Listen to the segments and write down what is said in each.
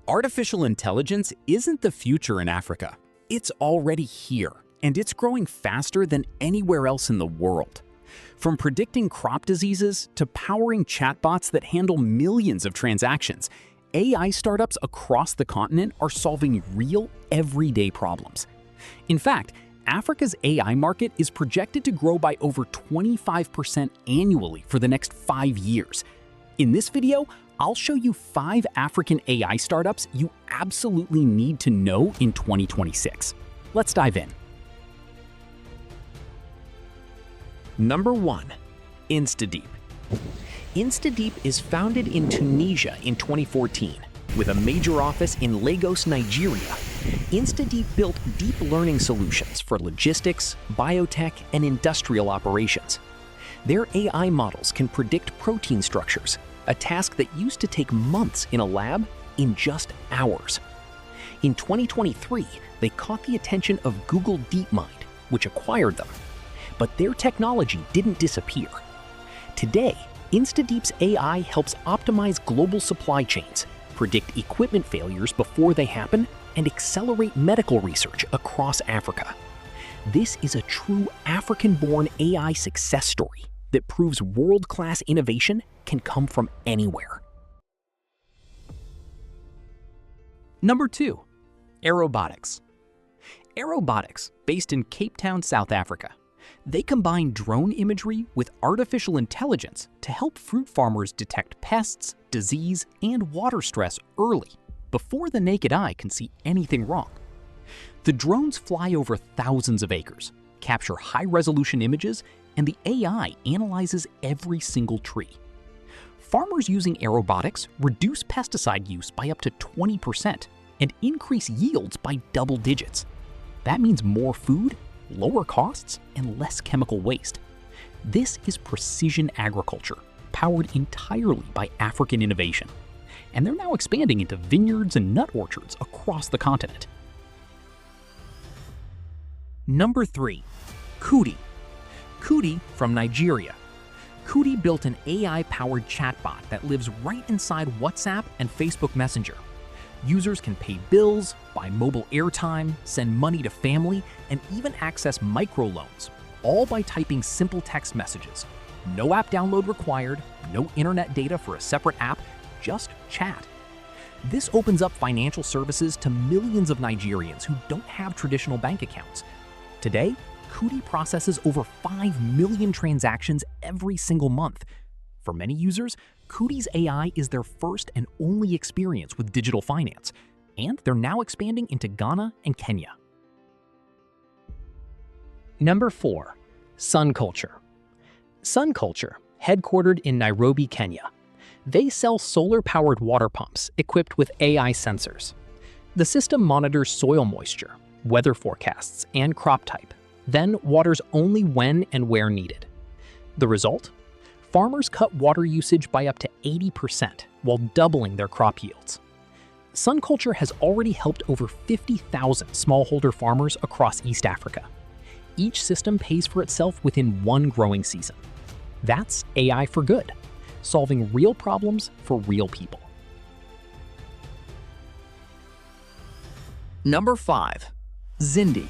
Artificial intelligence isn't the future in Africa. It's already here, and it's growing faster than anywhere else in the world. From predicting crop diseases to powering chatbots that handle millions of transactions, AI startups across the continent are solving real, everyday problems. In fact, Africa's AI market is projected to grow by over 25% annually for the next 5 years. In this video, I'll show you 5 African AI startups you absolutely need to know in 2026. Let's dive in. Number 1. InstaDeep. InstaDeep is founded in Tunisia in 2014, with a major office in Lagos, Nigeria. InstaDeep built deep learning solutions for logistics, biotech, and industrial operations. Their AI models can predict protein structures, a task that used to take months in a lab in just hours. In 2023, they caught the attention of Google DeepMind, which acquired them. But their technology didn't disappear. Today, InstaDeep's AI helps optimize global supply chains, predict equipment failures before they happen, and accelerate medical research across Africa. This is a true African-born AI success story that proves world-class innovation can come from anywhere. Number 2. Aerobotics. Aerobotics, based in Cape Town, South Africa. They combine drone imagery with artificial intelligence to help fruit farmers detect pests, disease, and water stress early, before the naked eye can see anything wrong. The drones fly over thousands of acres, capture high-resolution images, and the AI analyzes every single tree. Farmers using Aerobotics reduce pesticide use by up to 20% and increase yields by double digits. That means more food, lower costs, and less chemical waste. This is precision agriculture, powered entirely by African innovation. And they're now expanding into vineyards and nut orchards across the continent. Number 3. Kudi. Kudi from Nigeria. Kudi built an AI-powered chatbot that lives right inside WhatsApp and Facebook Messenger. Users can pay bills, buy mobile airtime, send money to family, and even access microloans, all by typing simple text messages. No app download required, no internet data for a separate app, just chat. This opens up financial services to millions of Nigerians who don't have traditional bank accounts. Today, Kudi processes over 5 million transactions every single month. For many users, Kudi's AI is their first and only experience with digital finance, and they're now expanding into Ghana and Kenya. Number 4. SunCulture. SunCulture, headquartered in Nairobi, Kenya. They sell solar-powered water pumps equipped with AI sensors. The system monitors soil moisture, weather forecasts, and crop type, then waters only when and where needed. The result? Farmers cut water usage by up to 80% while doubling their crop yields. SunCulture has already helped over 50,000 smallholder farmers across East Africa. Each system pays for itself within one growing season. That's AI for good, solving real problems for real people. Number 5. Zindi.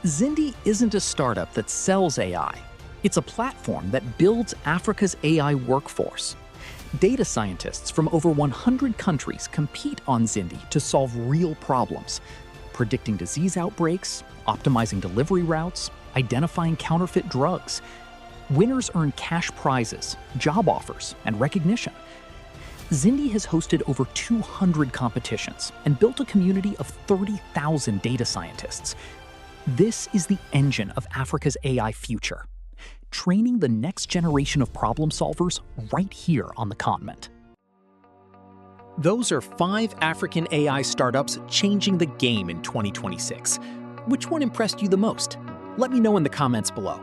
Zindi isn't a startup that sells AI. It's a platform that builds Africa's AI workforce. Data scientists from over 100 countries compete on Zindi to solve real problems, predicting disease outbreaks, optimizing delivery routes, identifying counterfeit drugs. Winners earn cash prizes, job offers, and recognition. Zindi has hosted over 200 competitions and built a community of 30,000 data scientists. This is the engine of Africa's AI future, training the next generation of problem solvers right here on the continent. Those are 5 African AI startups changing the game in 2026. Which one impressed you the most? Let me know in the comments below.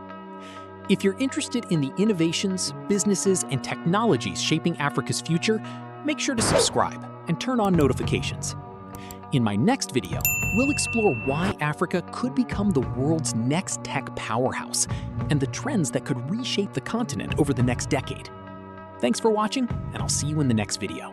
If you're interested in the innovations, businesses, and technologies shaping Africa's future, make sure to subscribe and turn on notifications. In my next video, we'll explore why Africa could become the world's next tech powerhouse and the trends that could reshape the continent over the next decade. Thanks for watching, and I'll see you in the next video.